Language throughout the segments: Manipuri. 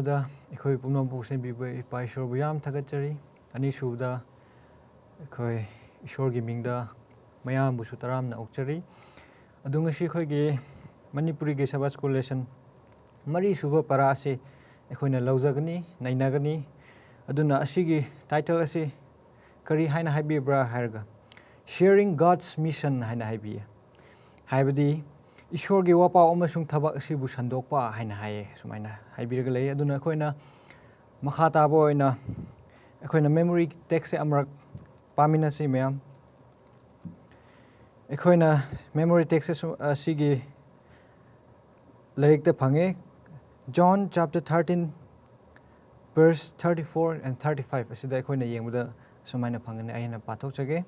ꯑꯍꯥꯟꯕꯗ ꯑꯩꯈꯣꯏ ꯄꯨꯝꯅꯃꯛꯄꯨ ꯁꯦꯝꯕꯤꯕ ꯏꯄꯥ ꯏꯁꯣꯔꯕꯨ ꯌꯥꯝ ꯊꯥꯒꯠꯆꯔꯤ ꯑꯅꯤꯁꯨꯕꯗ ꯑꯩꯈꯣꯏ ꯏꯁꯣꯔꯒꯤ ꯃꯤꯡꯗ ꯃꯌꯥꯝꯕꯨꯁꯨ ꯇꯔꯥꯝꯅ ꯑꯣꯛꯆꯔꯤ ꯑꯗꯨ ꯉꯁꯤ ꯑꯩꯈꯣꯏꯒꯤ ꯃꯅꯤꯄꯨꯔꯤꯒꯤ ꯁꯕꯥꯠ ꯁ꯭ꯀꯨꯜ ꯂꯦꯁꯟ ꯃꯔꯤꯁꯨꯕ ꯄꯔꯥ ꯑꯁꯤ ꯑꯩꯈꯣꯏꯅ ꯂꯧꯖꯒꯅꯤ ꯅꯩꯅꯒꯅꯤ ꯑꯗꯨꯅ ꯑꯁꯤꯒꯤ ꯇꯥꯏꯇꯜ ꯑꯁꯤ ꯀꯔꯤ ꯍꯥꯏꯅ ꯍꯥꯏꯕꯤꯕ꯭ꯔꯥ ꯍꯥꯏꯔꯒ ꯁꯤꯌꯔꯤꯡ ꯒꯣꯗꯁ ꯃꯤꯁꯟ ꯍꯥꯏꯅ ꯍꯥꯏꯕꯤꯌꯦ ꯍꯥꯏꯕꯗꯤ ꯏꯁꯣꯔꯒꯤ ꯋꯥꯄꯥꯎ ꯑꯃꯁꯨꯡ ꯊꯕꯛ ꯑꯁꯤꯕꯨ ꯁꯟꯗꯣꯛꯄ ꯍꯥꯏꯅ ꯍꯥꯏꯌꯦ ꯁꯨꯃꯥꯏꯅ ꯍꯥꯏꯕꯤꯔꯒ ꯂꯩ ꯑꯗꯨꯅ ꯑꯩꯈꯣꯏꯅ ꯃꯈꯥ ꯇꯥꯕ ꯑꯣꯏꯅ ꯑꯩꯈꯣꯏꯅ ꯃꯦꯃꯣꯔꯤ ꯇꯦꯛꯁꯁꯦ ꯑꯃꯔꯛ ꯄꯥꯃꯤꯟꯅꯁꯤ ꯃꯌꯥꯝ ꯑꯩꯈꯣꯏꯅ ꯃꯦꯃꯣꯔꯤ ꯇꯦꯛꯁꯁꯦ ꯑꯁꯤꯒꯤ ꯂꯥꯏꯔꯤꯛꯇ ꯐꯪꯉꯦ ꯖꯣꯟ ꯆꯥꯞꯇꯔ 13 verse 34 and 35 ꯑꯁꯤꯗ ꯑꯩꯈꯣꯏꯅ ꯌꯦꯡꯕꯗ ꯁꯨꯃꯥꯏꯅ ꯐꯪꯒꯅꯤ ꯑꯩꯅ ꯄꯥꯊꯣꯛꯆꯒꯦ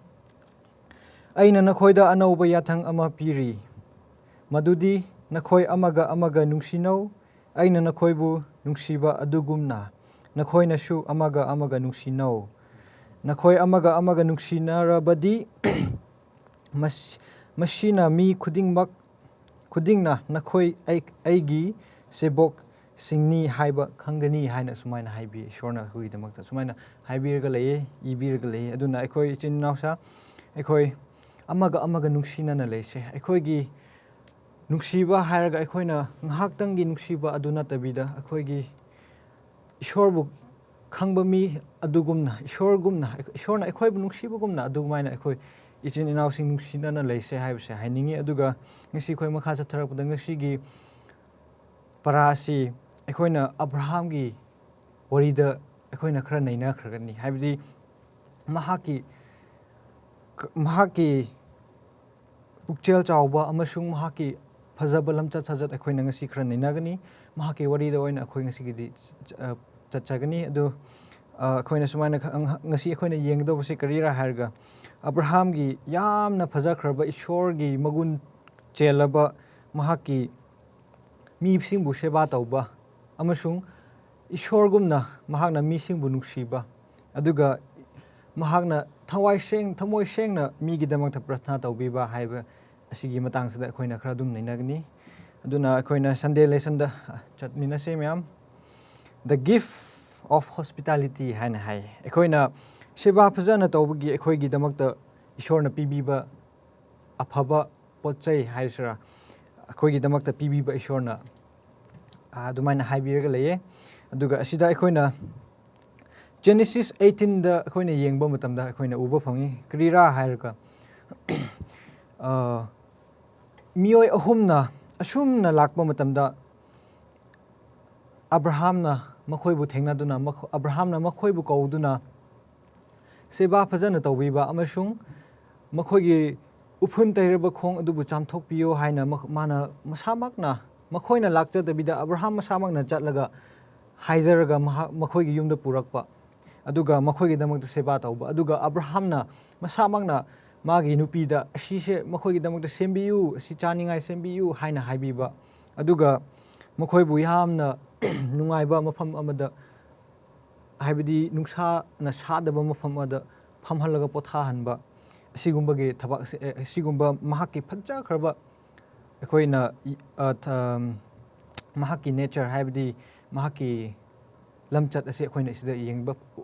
ꯑꯩꯅ ꯅꯈꯣꯏꯗ ꯑꯅꯧꯕ ꯌꯥꯊꯪ ꯑꯃ ꯄꯤꯔꯤ ꯃꯗꯨꯗꯤ ꯅꯈꯣꯏ ꯑꯃꯒ ꯑꯃꯒ ꯅꯨꯡꯁꯤꯅꯧ ꯑꯩꯅ ꯅꯈꯣꯏꯕꯨ ꯅꯨꯡꯁꯤꯕ ꯑꯗꯨꯒꯨꯝꯅ ꯅꯈꯣꯏꯅꯁꯨ ꯑꯃꯒ ꯑꯃꯒ ꯅꯨꯡꯁꯤꯅꯧ ꯅꯈꯣꯏ ꯑꯃꯒ ꯑꯃꯒ ꯅꯨꯡꯁꯤꯅꯔꯕꯗꯤ ꯃꯁꯤꯅ ꯃꯤ ꯈꯨꯗꯤꯡꯅ ꯅꯈꯣꯏ ꯑꯩꯒꯤ ꯁꯦꯕꯣꯛꯁꯤꯡꯅꯤ ꯍꯥꯏꯕ ꯈꯪꯒꯅꯤ ꯍꯥꯏꯅ ꯁꯨꯃꯥꯏꯅ ꯍꯥꯏꯕꯤ ꯏꯁꯣꯔꯅ ꯑꯩꯈꯣꯏꯒꯤꯗꯃꯛꯇ ꯁꯨꯃꯥꯏꯅ ꯍꯥꯏꯕꯤꯔꯒ ꯂꯩꯌꯦ ꯏꯕꯤꯔꯒ ꯂꯩꯌꯦ ꯑꯗꯨꯅ ꯑꯩꯈꯣꯏ ꯏꯆꯤꯟ ꯏꯅꯥꯎꯁꯥ ꯑꯩꯈꯣꯏ ꯑꯃꯒ ꯑꯃꯒ ꯅꯨꯡꯁꯤꯅꯅ ꯂꯩꯁꯦ ꯑꯩꯈꯣꯏꯒꯤ ꯅꯨꯡꯁꯤꯕ ꯍꯥꯏꯔꯒ ꯑꯩꯈꯣꯏꯅ ꯉꯥꯏꯍꯥꯛꯇꯪꯒꯤ ꯅꯨꯡꯁꯤꯕ ꯑꯗꯨ ꯅꯠꯇꯕꯤꯗ ꯑꯩꯈꯣꯏꯒꯤ ꯏꯁꯣꯔꯕꯨ ꯈꯪꯕ ꯃꯤ ꯑꯗꯨꯒꯨꯝꯅ ꯏꯁꯣꯔꯅ ꯑꯩꯈꯣꯏꯕꯨ ꯅꯨꯡꯁꯤꯕꯒꯨꯝꯅ ꯑꯗꯨꯃꯥꯏꯅ ꯑꯩꯈꯣꯏ ꯏꯆꯤꯟ ꯏꯅꯥꯎꯁꯤꯡ ꯅꯨꯡꯁꯤꯅꯅ ꯂꯩꯁꯦ ꯍꯥꯏꯕꯁꯦ ꯍꯥꯏꯅꯤꯡꯉꯤ ꯑꯗꯨꯒ ꯉꯁꯤ ꯑꯩꯈꯣꯏ ꯃꯈꯥ ꯆꯠꯊꯔꯛꯄꯗ ꯉꯁꯤꯒꯤ ꯄꯔꯥ ꯑꯁꯤ ꯑꯩꯈꯣꯏꯅ ꯑꯕ꯭ꯔꯥꯍꯥꯝꯒꯤ ꯋꯥꯔꯤꯗ ꯑꯩꯈꯣꯏꯅ ꯈꯔ ꯅꯩꯅꯈ꯭ꯔꯒꯅꯤ ꯍꯥꯏꯕꯗꯤ ꯃꯍꯥꯛꯀꯤ ꯄꯨꯛꯆꯦꯜ ꯆꯥꯎꯕ ꯑꯃꯁꯨꯡ ꯃꯍꯥꯛꯀꯤ ꯐꯖꯕ ꯂꯝꯆꯠ ꯁꯥꯖꯠ ꯑꯩꯈꯣꯏꯅ ꯉꯁꯤ ꯈꯔ ꯅꯩꯅꯒꯅꯤ ꯃꯍꯥꯛꯀꯤ ꯋꯥꯔꯤꯗ ꯑꯣꯏꯅ ꯑꯩꯈꯣꯏ ꯉꯁꯤꯒꯤꯗꯤ ꯆꯠꯆꯒꯅꯤ ꯑꯗꯨ ꯑꯩꯈꯣꯏꯅ ꯁꯨꯃꯥꯏꯅ ꯉꯁꯤ ꯑꯩꯈꯣꯏꯅ ꯌꯦꯡꯒꯗꯧꯕꯁꯤ ꯀꯔꯤꯔꯥ ꯍꯥꯏꯔꯒ ꯑꯕ꯭ꯔꯥꯍꯥꯝꯒꯤ ꯌꯥꯝꯅ ꯐꯖꯈ꯭ꯔꯕ ꯏꯁꯣꯔꯒꯤ ꯃꯒꯨꯟ ꯆꯦꯜꯂꯕ ꯃꯍꯥꯛꯀꯤ ꯃꯤꯁꯤꯡꯕꯨ ꯁꯦꯕꯥ ꯇꯧꯕ ꯑꯃꯁꯨꯡ ꯏꯁꯣꯔꯒꯨꯝꯅ ꯃꯍꯥꯛꯅ ꯃꯤꯁꯤꯡꯕꯨ ꯅꯨꯡꯁꯤꯕ ꯑꯗꯨꯒ ꯃꯍꯥꯛꯅ ꯊꯃꯣꯏ ꯁꯦꯡꯅ ꯃꯤꯒꯤꯗꯃꯛꯇ ꯄ꯭ꯔꯊꯅꯥ ꯇꯧꯕꯤꯕ ꯍꯥꯏꯕ ꯑꯁꯤꯒꯤ ꯃꯇꯥꯡꯁꯤꯗ ꯑꯩꯈꯣꯏꯅ ꯈꯔ ꯑꯗꯨꯝ ꯅꯩꯅꯒꯅꯤ ꯑꯗꯨꯅ ꯑꯩꯈꯣꯏꯅ ꯁꯟꯗꯦ ꯂꯦꯁꯟꯗ ꯆꯠꯃꯤꯟꯅꯁꯦ ꯃꯌꯥꯝ ꯗ ꯒꯤꯐ ꯑꯣꯐ ꯍꯣꯁꯄꯤꯇꯥꯂꯤꯇꯤ ꯍꯥꯏꯅ ꯍꯥꯏ ꯑꯩꯈꯣꯏꯅ ꯁꯦꯕꯥ ꯐꯖꯅ ꯇꯧꯕꯒꯤ ꯑꯩꯈꯣꯏꯒꯤꯗꯃꯛꯇ ꯏꯁꯣꯔꯅ ꯄꯤꯕꯤꯕ ꯑꯐꯕ ꯄꯣꯠ ꯆꯩ ꯍꯥꯏꯁꯤꯔꯥ ꯑꯩꯈꯣꯏꯒꯤꯗꯃꯛꯇ ꯄꯤꯕꯤꯕ ꯏꯁꯣꯔꯅ ꯑꯗꯨꯃꯥꯏꯅ ꯍꯥꯏꯕꯤꯔꯒ ꯂꯩꯌꯦ ꯑꯗꯨꯒ ꯑꯁꯤꯗ ꯑꯩꯈꯣꯏꯅ ꯖꯦꯅꯦꯁꯤꯁ 18ꯗ ꯑꯩꯈꯣꯏꯅ ꯌꯦꯡꯕ ꯃꯇꯝꯗ ꯑꯩꯈꯣꯏꯅ ꯎꯕ ꯐꯪꯉꯤ ꯀꯔꯤꯔꯥ ꯍꯥꯏꯔꯒ ꯃꯤꯑꯣꯏ ꯑꯍꯨꯝꯅ ꯑꯁꯨꯝꯅ ꯂꯥꯛꯄ ꯃꯇꯝꯗ ꯑꯕ꯭ꯔꯥꯍꯥꯝꯅ ꯃꯈꯣꯏꯕꯨ ꯊꯦꯡꯅꯗꯨꯅ ꯑꯕ꯭ꯔꯥꯍꯥꯝꯅ ꯃꯈꯣꯏꯕꯨ ꯀꯧꯗꯨꯅ ꯁꯦꯕꯥ ꯐꯖꯅ ꯇꯧꯕꯤꯕ ꯑꯃꯁꯨꯡ ꯃꯈꯣꯏꯒꯤ ꯎꯐꯨꯟ ꯇꯩꯔꯕ ꯈꯣꯡ ꯑꯗꯨꯕꯨ ꯆꯥꯝꯊꯣꯛꯄꯤꯌꯣ ꯍꯥꯏꯅ ꯃꯥꯅ ꯃꯁꯥꯃꯛꯅ ꯃꯈꯣꯏꯅ ꯂꯥꯛꯆꯗꯕꯤꯗ ꯑꯕ꯭ꯔꯥꯍꯥꯝ ꯃꯁꯥꯃꯛꯅ ꯆꯠꯂꯒ ꯍꯥꯏꯖꯔꯒ ꯃꯈꯣꯏꯒꯤ ꯌꯨꯝꯗ ꯄꯨꯔꯛꯄ ꯑꯗꯨꯒ ꯃꯈꯣꯏꯒꯤꯗꯃꯛꯇ ꯁꯦꯕꯥ ꯇꯧꯕ ꯑꯗꯨꯒ ꯑꯕ꯭ꯔꯥꯍꯥꯝꯅ ꯃꯁꯥꯃꯛꯅ ꯃꯥꯒꯤ ꯅꯨꯄꯤꯗ ꯑꯁꯤꯁꯦ ꯃꯈꯣꯏꯒꯤꯗꯃꯛꯇ ꯁꯦꯝꯕꯤꯌꯨ ꯑꯁꯤ ꯆꯥꯅꯤꯡꯉꯥꯏ ꯁꯦꯝꯕꯤꯌꯨ ꯍꯥꯏꯅ ꯍꯥꯏꯕꯤꯕ ꯑꯗꯨꯒ ꯃꯈꯣꯏꯕꯨ ꯌꯥꯝꯅ ꯅꯨꯡꯉꯥꯏꯕ ꯃꯐꯝ ꯑꯃꯗ ꯍꯥꯏꯕꯗꯤ ꯅꯨꯡꯁꯥꯅ ꯁꯥꯗꯕ ꯃꯐꯝ ꯑꯃꯗ ꯐꯝꯍꯜꯂꯒ ꯄꯣꯊꯥꯍꯟꯕ ꯑꯁꯤꯒꯨꯝꯕꯒꯤ ꯊꯕꯛ ꯑꯁꯤꯒꯨꯝꯕ ꯃꯍꯥꯛꯀꯤ ꯐꯖꯈ꯭ꯔꯕ ꯑꯩꯈꯣꯏꯅ ꯃꯍꯥꯛꯀꯤ ꯅꯦꯆꯔ ꯍꯥꯏꯕꯗꯤ ꯃꯍꯥꯛꯀꯤ ꯂꯝꯆꯠ ꯑꯁꯤ ꯑꯩꯈꯣꯏꯅ ꯁꯤꯗ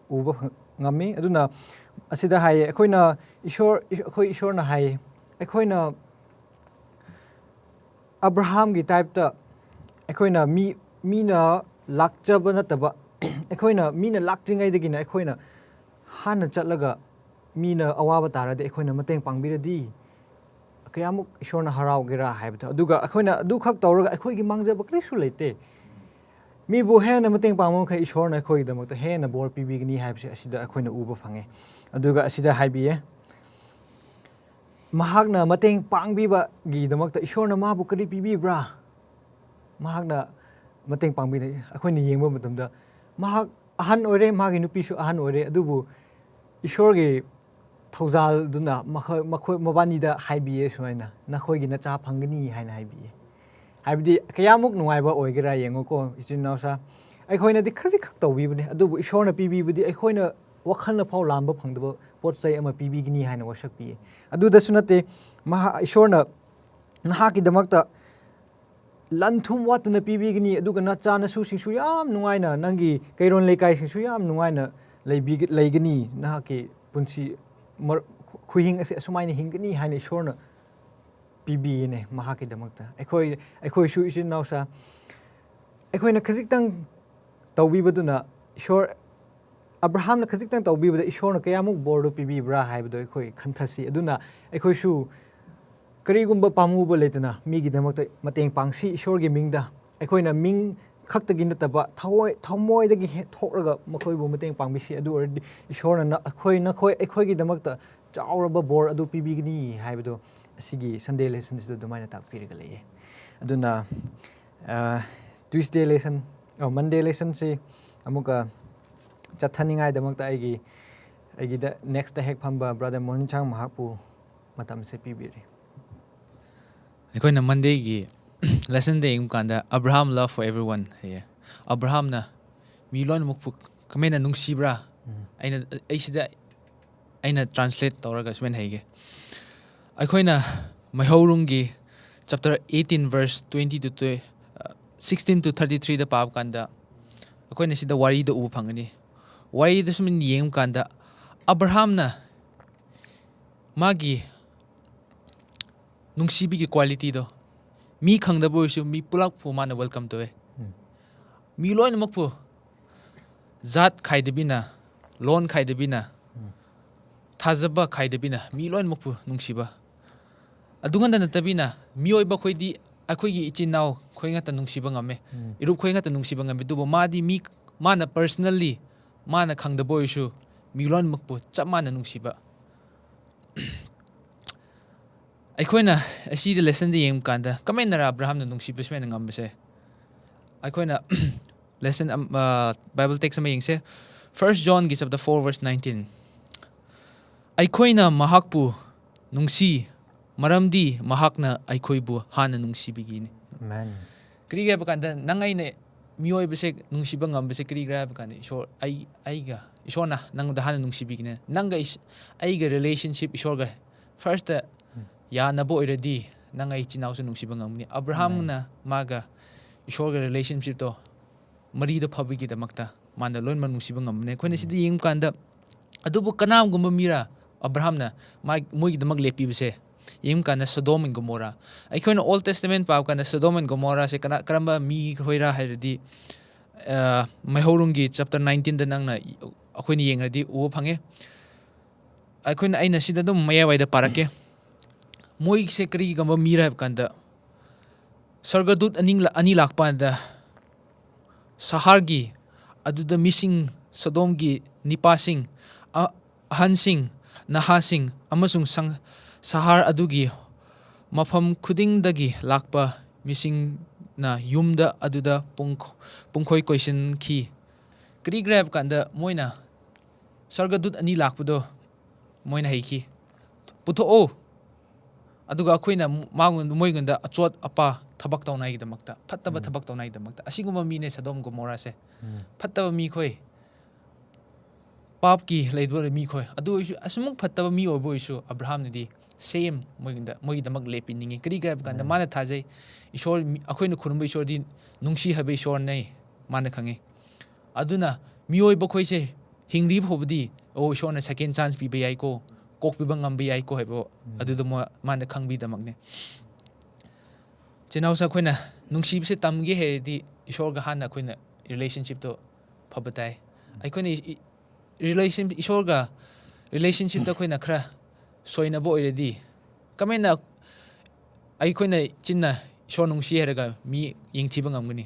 ꯎꯕ ꯉꯝꯃꯤ ꯑꯗꯨꯅ ꯑꯁꯤꯗ ꯍꯥꯏꯌꯦ ꯑꯩꯈꯣꯏ ꯏꯁꯣꯔꯅ ꯍꯥꯏꯌꯦ ꯑꯩꯈꯣꯏꯅ ꯑꯕ꯭ꯔꯥꯍꯥꯝꯒꯤ ꯇꯥꯏꯞꯇ ꯑꯩꯈꯣꯏꯅ ꯃꯤꯅ ꯂꯥꯛꯆꯕ ꯅꯠꯇꯕ ꯑꯩꯈꯣꯏꯅ ꯃꯤꯅ ꯂꯥꯛꯇ꯭ꯔꯤꯉꯩꯗꯒꯤꯅ ꯑꯩꯈꯣꯏꯅ ꯍꯥꯟꯅ ꯆꯠꯂꯒ ꯃꯤꯅ ꯑꯋꯥꯕ ꯇꯥꯔꯗꯤ ꯑꯩꯈꯣꯏꯅ ꯃꯇꯦꯡ ꯄꯥꯡꯕꯤꯔꯗꯤ ꯀꯌꯥꯃꯨꯛ ꯏꯁꯣꯔꯅ ꯍꯔꯥꯎꯒꯦꯔꯥ ꯍꯥꯏꯕꯗꯣ ꯑꯗꯨꯒ ꯑꯩꯈꯣꯏꯅ ꯑꯗꯨꯈꯛ ꯇꯧꯔꯒ ꯑꯩꯈꯣꯏꯒꯤ ꯃꯥꯡꯖꯕ ꯀꯔꯤꯁꯨ ꯂꯩꯇꯦ ꯃꯤꯕꯨ ꯍꯦꯟꯅ ꯃꯇꯦꯡ ꯄꯥꯡꯕ ꯃꯈꯩ ꯏꯁꯣꯔꯅ ꯑꯩꯈꯣꯏꯒꯤꯗꯃꯛꯇ ꯍꯦꯟꯅ ꯕꯣꯔ ꯄꯤꯕꯤꯒꯅꯤ ꯍꯥꯏꯕꯁꯦ ꯑꯁꯤꯗ ꯑꯩꯈꯣꯏꯅ ꯎꯕ ꯐꯪꯉꯦ ꯑꯗꯨꯒ ꯑꯁꯤꯗ ꯍꯥꯏꯕꯤꯌꯦ ꯃꯍꯥꯛꯅ ꯃꯇꯦꯡ ꯄꯥꯡꯕꯤꯕꯒꯤꯗꯃꯛꯇ ꯏꯁꯣꯔꯅ ꯃꯥꯕꯨ ꯀꯔꯤ ꯄꯤꯕꯤꯕ꯭ꯔꯥ ꯃꯍꯥꯛꯅ ꯃꯇꯦꯡ ꯄꯥꯡꯕꯤꯔꯦ ꯑꯩꯈꯣꯏꯅ ꯌꯦꯡꯕ ꯃꯇꯝꯗ ꯃꯍꯥꯛ ꯑꯍꯟ ꯑꯣꯏꯔꯦ ꯃꯥꯒꯤ ꯅꯨꯄꯤꯁꯨ ꯑꯍꯟ ꯑꯣꯏꯔꯦ ꯑꯗꯨꯕꯨ ꯏꯁꯣꯔꯒꯤ ꯊꯧꯖꯥꯜꯗꯨꯅ ꯃꯕꯥꯅꯤꯗ ꯍꯥꯏꯕꯤꯌꯦ ꯁꯨꯃꯥꯏꯅ ꯅꯈꯣꯏꯒꯤ ꯅꯆꯥ ꯐꯪꯒꯅꯤ ꯍꯥꯏꯅ ꯍꯥꯏꯕꯤꯌꯦ ꯍꯥꯏꯕꯗꯤ ꯀꯌꯥꯃꯨꯛ ꯅꯨꯡꯉꯥꯏꯕ ꯑꯣꯏꯒꯦꯔꯥ ꯌꯦꯡꯉꯣꯀꯣ ꯏꯆꯤꯟ ꯏꯅꯥꯎꯁꯥ ꯑꯩꯈꯣꯏꯅꯗꯤ ꯈꯖꯤꯛꯈꯛ ꯇꯧꯕꯤꯕꯅꯦ ꯑꯗꯨꯕꯨ ꯏꯁꯣꯔꯅ ꯄꯤꯕꯤꯕꯗꯤ ꯑꯩꯈꯣꯏꯅ ꯋꯥꯈꯜꯅ ꯐꯥꯎ ꯂꯥꯝꯕ ꯐꯪꯗꯕ ꯄꯣꯠ ꯆꯩ ꯑꯃ ꯄꯤꯕꯤꯒꯅꯤ ꯍꯥꯏꯅ ꯋꯥꯁꯛꯄꯤꯌꯦ ꯑꯗꯨꯗꯁꯨ ꯅꯠꯇꯦ ꯏꯁꯣꯔꯅ ꯅꯍꯥꯛꯀꯤꯗꯃꯛꯇ lan thum watna pibigni aduga na chana su singsu yam nungaina nangi kairon lekai singsu yam nungaina leigani na ke punsi khuhing ase sumaina hingani haine shorna pibi ne mahaki damakta ekhoi su isin nausa ekhoi na khajik tang tawbi baduna shor Abraham na khajik tang tawbi bada ishor na kayamuk bordo pibi bra haibdo ekhoi khanthasi aduna ekhoi su karigumba pamuba letana migi damakta mateng pangsi ishor gi mingda ekhoi na ming khakta gi nataba thamoi dagi thoraga makhoi bu mateng pangbisi adu ordi ishor na ekhoi gi damakta chauraba bor adu pibi gni haibdo sigi Sunday lesson is the maina tak piriga leye aduna Tuesday lesson Monday lesson si amuka chathaningai damakta aigi da next hek phamba brother morning chang mahakpu matam se pibiri aikoina Monday gi lesson de kanda Abraham love for everyone here Abraham na mi lon mukpu kamena nungsibra aina translate tawraga smen hege aikoina maihorungi chapter 18 verse 20 to 16 to 33 da pab kanda aikoina sida wari da u phangani wari da sumin yeng kanda Abraham na magi nungsibi ki quality do mi khangda boisu mi pulak phu mana welcome to mi loin makpu zat khaidebina lon khaidebina thazaba khaidebina mi loin makpu nungsiba adunganda natabina mioiba khoidi akhoigi ichinau khoinga ta nungsiba ngame irup khoinga ta nungsiba ngame dubo madi mi mana personally mana khangda boisu mi loin makpu chamana nungsiba aikoina asi the lesson de yem kanda kamenara Abraham na nungsiba smen ngambese aikoina lesson Bible text ama yengse 1 John gi chapter 4 verse 19 aikoina mahakpu nungsi maramdi mahakna aikoibu hana nungsibigini amen kriga bakanda nangaine mioi bese nungsiba ngambese kriga bakanda ishor aiga ishona nangda hana nungsibigine nanga aiga relationship ishorga first ya nabo already nangai chinausu nungsiba ngamni Abraham na maga ishorga relationship to mari da phabigi da makta manda lon man nungsiba ngamne khoine sidi yeng kanda adubu kanam gumba mira Abraham na moigi da mag lepi bese yem kana Sodom and Gomorrah aikoina Old Testament pa kana Sodom and Gomorrah se kana karamba mi hoira hairdi maihorungi chapter 19 da nangna akoini yengradi u phange aikoina aina sida dum mayawai da parake moi se kri gamba mira kanda sargadut ani lakpa da sahargi aduda missing Sodom gi nipasing ahansing nahasing amasung sahar adugi mafam khuding dagi lakpa missing na yumda aduda pungkhoi question ki kri grab kanda moina sargadut ani lakpado moina heiki putho o aduga akoina moigunda achot apa thabak tawnai gidamakta phattaba thabak tawnai gidamakta asiguma mine Sodom Gomorrah se phattaba mi khoi pap ki leidwa mi khoi adu asumuk phattaba mi obo isu Abraham nidi same moidamak lepi ningi kri grab kanda mana thajai ishor akoina khurumba ishor di nungsi habe ishor nei mana khange aduna mioi ba khoi se hingri phobdi o ishor na second chance pi bai ko kok pi bangam bai ko hebo aduda mana khangbi damakne chenau sa khoina nungsi se tamge he di ishor ga hana khoina relationship to phabatai aikoina relationship ishor ga relationship ta khoina khra soina bo already kamena aikoina chinna ishor nungsi heraga mi yingthiba ngamgani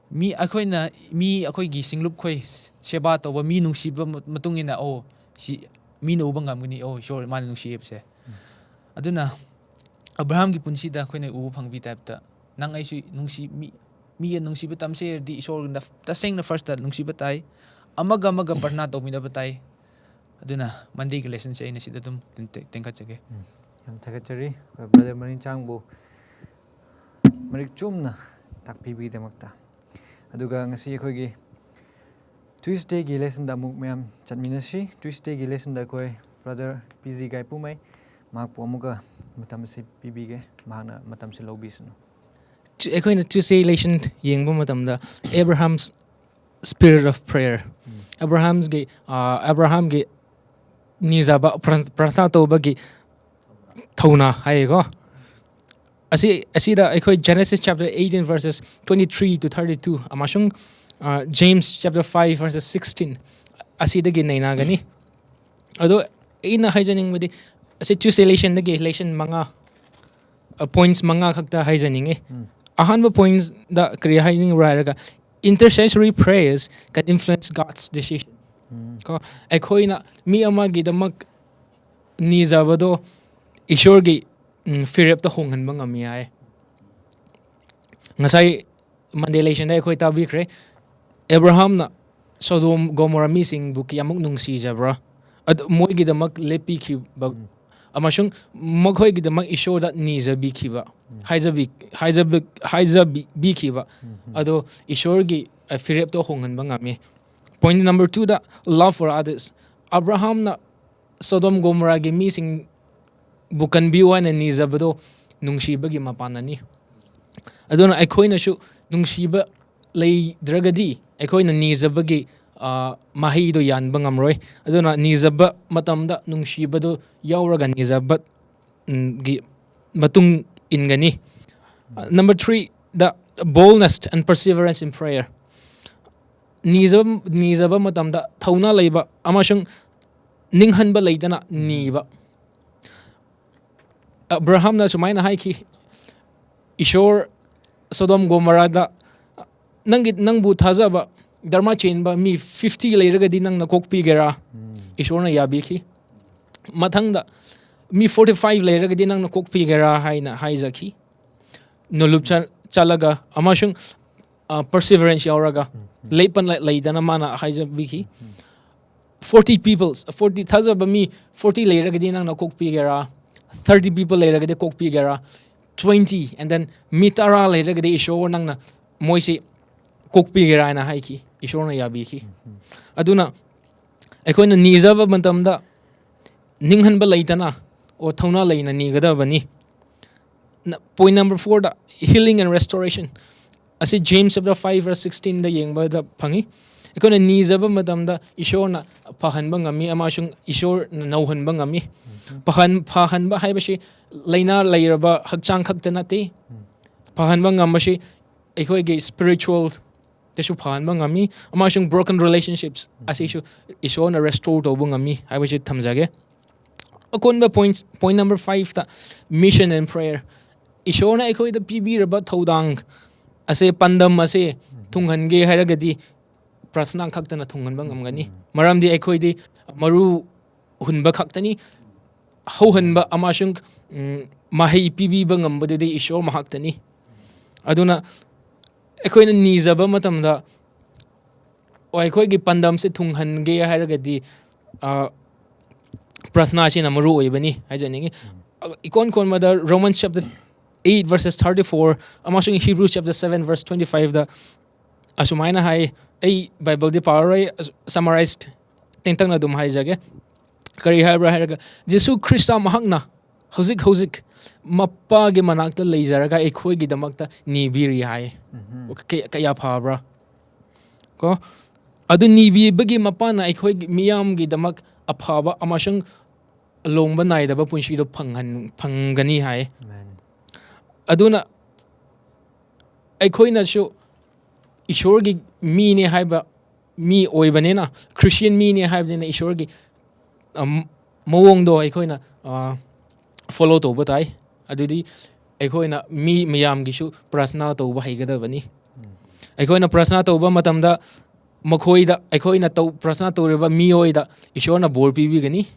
mi akoina mi akoigi singlup khoi seba to mi nungsiba matungina o si mi no bangam gani o ishor man nungsi epse aduna Abraham gi punsi da khoina u phangbi type ta nang ai si nungsi mi nungsi ba tamse di ishor na taseng na first ta nungsi ba tai amaga parna to mi da batai aduna Monday gi lesson se ina sida dum tengka chage yam thagachari brother manin changbu marik chumna takpibi damakta aduga ngasi khoigi Tuesday gi lesson da muk myam chatminasi Tuesday gi lesson da koi brother PZ gai pumai mak pu amuga matam se pibige mana matam se lobisnu ꯑꯩꯈꯣꯏꯅ Tuesday lesson ꯌꯦꯡꯕ ꯃꯇꯝꯗ Abraham's spirit of prayer Abraham's nizaba prarthana tawbagi thawna haiko asida akhoi Genesis chapter 18 verses 23 to 32 amashung James chapter 5 verses 16 asidagi naina gani ado ina haijaning mudi ase Tuesday lesson manga points manga khakta haijaning ahanba points da kriya haijaning rairaga intercessory prayers can influence God's decision ko akhoi na mi ama gi damak nizabado ishor gi firep ta hongan bang ami ai ngasai mandelation dai akhoi ta bikre Abraham na Sodom Gomorrah mi sing buki amuk nungsi jabra ad moi gi damak lepi ki ba amashung makhoi gi damak ishor da nizabi ki ba haizabi bi ki ba ado ishor gi firep ta hongan bang ami. Point number 2 da love for others. Abraham na Sodom Gomorrah gi missing bukan biwa na nizabado nungsiba gi mapanani. Adona akhoi na shu nungsiba lay dragadi akhoi na nizaba gi mahi do yan bang amroi. Adona nizaba matamda nungsiba do yauraga nizaba gi matung ingani. Number 3 the boldness and perseverance in prayer. Nizaba matamda thauna leiba amashung ninghanba leidana niba Abraham na sumaina haiki ishor Sodom Gomorrah da nangbu thazaba dharma chainba mi 50 leiragadi nang na kokpi gera ishor na yabiki mathangda mi 45 leiragadi nang na kokpi gera haina haizaki nolup chalaga amashung perseverance yauraga leipan leidana mana haizabiki 40 people 40 thazaba mi 40 leiragadi nang na kokpi gera 30 people leiragadi kokpi gera 20 and then mitara leiragadi ishor nang na moisi kokpi gera na haiki ishor na yabiki aduna aikoina nizaba matamda ninghanba leidana o thauna leina nigadabani. Point number 4 da healing and restoration. Asi James chapter 5 verse 16 da yengba da phangi aikoina nizaba matamda ishor na phahanba ngami amashung ishor na nauhanba ngami phahanba haibashi leina leiraba hakchang khakta nate phahanba ngamashi aikoi ge spiritual teshu phahanba ngami amashung broken relationships asishu ishor na restore tobu ngami haibashi thamjage. Akonba point number 5 ta mission and prayer. Ishor na aikoi da pibi raba thodang ase pandam ase thunghange hairagadi prathna khaktana thunghanba ngamgani maramdi aikoi di maru hunba khaktani hauhanba amashung mahai pibi ba ngambadu de ishor mahaktani aduna aikoina nizaba matamda aikoi gi pandam se thunghange hairagadi prathna china maru oibani hajaningi ikon kon mada Romans chapter 8 verses 34 amashung Hebrews chapter 7 verse 25 da asumaina hai ai Bible di power summarized tengtang na dum hai jage kari haibra hairaga Jesu Christa mahakna hojik mappa ge manakta leijaraga ekhoi gi damakta nibiri hai kaya phabra ko adu nibi bagi mappa na ekhoi miyam gi damak aphaba amashung longba naidaba punshi do phangani hai aduna aikoina shu ishor gi mi ne haiba mi oibane na Christian mi ne haiba ne ishor gi mawong do aikoina follow to batai adudi aikoina mi miyam gi shu prasna to ba haigadabani aikoina prasna to ba matamda makhoida aikoina to prasna to reba mi oida ishor na bor pi bi gani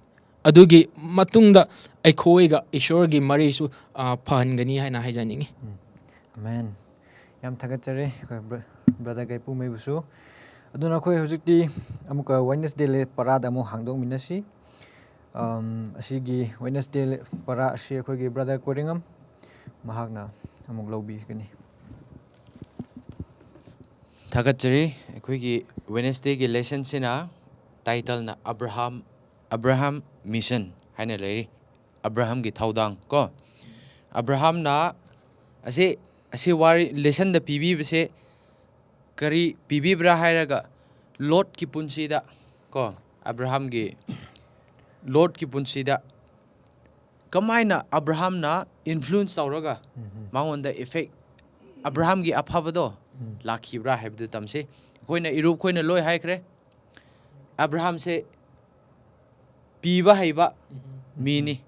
adugi matungda aikhoiga ishor gi mari su phangani haina haijaningi. Amen. Yam thagatare brother gai pu mai busu aduna khoi hojikti amuka Wednesday le parada amu hangdong minasi asigi Wednesday le para ashi khoi gi brother koringam mahakna amuk lobi gani Thagatare akhoi gi Wednesday gi lesson sina title na Abraham mission haina lei Abraham gi thaudang ko Abraham na ase ꯑꯁꯤ ꯋꯥꯔꯤ ꯂꯦꯁꯟꯗ ꯄꯤꯕꯤꯕꯁꯦ ꯀꯔꯤ ꯄꯤꯕꯤꯕ꯭ꯔꯥ ꯍꯥꯏꯔꯒ ꯂꯣꯠꯀꯤ ꯄꯨꯟꯁꯤꯗ ꯀꯣ ꯑꯕ꯭ꯔꯥꯍꯝꯒꯤ ꯂꯣꯠꯀꯤ ꯄꯨꯟꯁꯤꯗ ꯀꯃꯥꯏꯅ ꯑꯕ꯭ꯔꯥꯍꯝꯅ ꯏꯟꯐ꯭ꯂꯨꯌꯦꯟꯁ ꯇꯧꯔꯒ ꯃꯉꯣꯟꯗ ꯏꯐꯦꯛ ꯑꯕ꯭ꯔꯥꯍꯝꯒꯤ ꯑꯐꯕꯗꯣ ꯂꯥꯛꯈꯤꯕ꯭ꯔꯥ ꯍꯥꯏꯕꯗꯨ ꯇꯝꯁꯤ ꯑꯩꯈꯣꯏꯅ ꯏꯔꯨꯞ ꯈꯣꯏꯅ ꯂꯣꯏ ꯍꯥꯏꯈ꯭ꯔꯦ ꯑꯕ꯭ꯔꯥꯍꯝꯁꯦ ꯄꯤꯕ ꯍꯩꯕ ꯃꯤꯅꯤ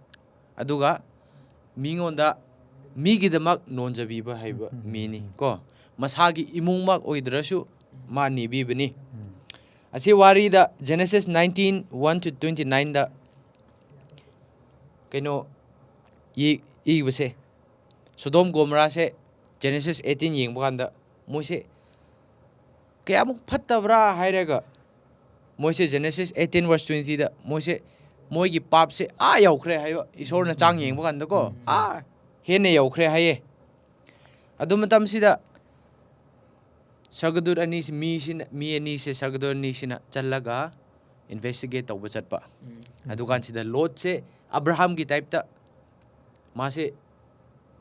ꯑꯗꯨꯒ ꯃꯤꯉꯣꯟꯗ ꯃꯤꯒꯤꯗꯃꯛ ꯅꯣꯟꯖꯕꯤꯕ ꯍꯩꯕ ꯃꯤꯅꯤ ꯀꯣ ꯃꯁꯥꯒꯤ ꯏꯃꯨꯡꯃꯛ ꯑꯣꯏꯗ꯭ꯔꯁꯨ ꯃꯥ ꯅꯤꯕꯤꯕꯅꯤ ꯑꯁꯤ ꯋꯥꯔꯤꯗ ꯖꯦꯅꯦꯁꯤꯁ 19:1-29ꯗ ꯀꯩꯅꯣ ꯏꯕꯁꯦ ꯁꯣꯗꯣꯝ ꯒꯣꯃꯣꯔꯥꯁꯦ ꯖꯦꯅꯦꯁꯤꯁ 18 ꯌꯦꯡꯕ ꯀꯥꯟꯗ ꯃꯣꯏꯁꯦ ꯀꯌꯥꯃꯨꯛ ꯐꯠꯇꯕ꯭ꯔꯥ ꯍꯥꯏꯔꯒ ꯃꯣꯏꯁꯦ ꯖꯦꯅꯦꯁꯤꯁ 18:20ꯗ ꯃꯣꯏꯁꯦ ꯃꯣꯏꯒꯤ ꯄꯥꯞꯁꯦ ꯌꯧꯈ꯭ꯔꯦ ꯍꯥꯏꯕ ꯏꯁꯣꯔꯅ ꯆꯥꯡ ꯌꯦꯡꯕ ꯀꯥꯟꯗꯀꯣ ꯍꯦꯟꯅ ꯌꯧꯈ꯭ꯔꯦ ꯍꯥꯏꯌꯦ ꯑꯗꯨ ꯃꯇꯝꯁꯤꯗ ꯁꯔꯒꯗꯨꯠ ꯑꯅꯤꯁꯤ ꯃꯤ ꯑꯅꯤꯁꯦ ꯁꯔꯒꯗꯨꯠ ꯑꯅꯤꯁꯤꯅ ꯆꯠꯂꯒ ꯏꯟꯚꯦꯁꯇꯤꯒꯦꯠ ꯇꯧꯕ ꯆꯠꯄ ꯑꯗꯨꯀꯥꯟꯁꯤꯗ ꯂꯣꯠꯁꯦ ꯑꯕ꯭ꯔꯥꯍꯝꯒꯤ ꯇꯥꯏꯞꯇ ꯃꯥꯁꯦ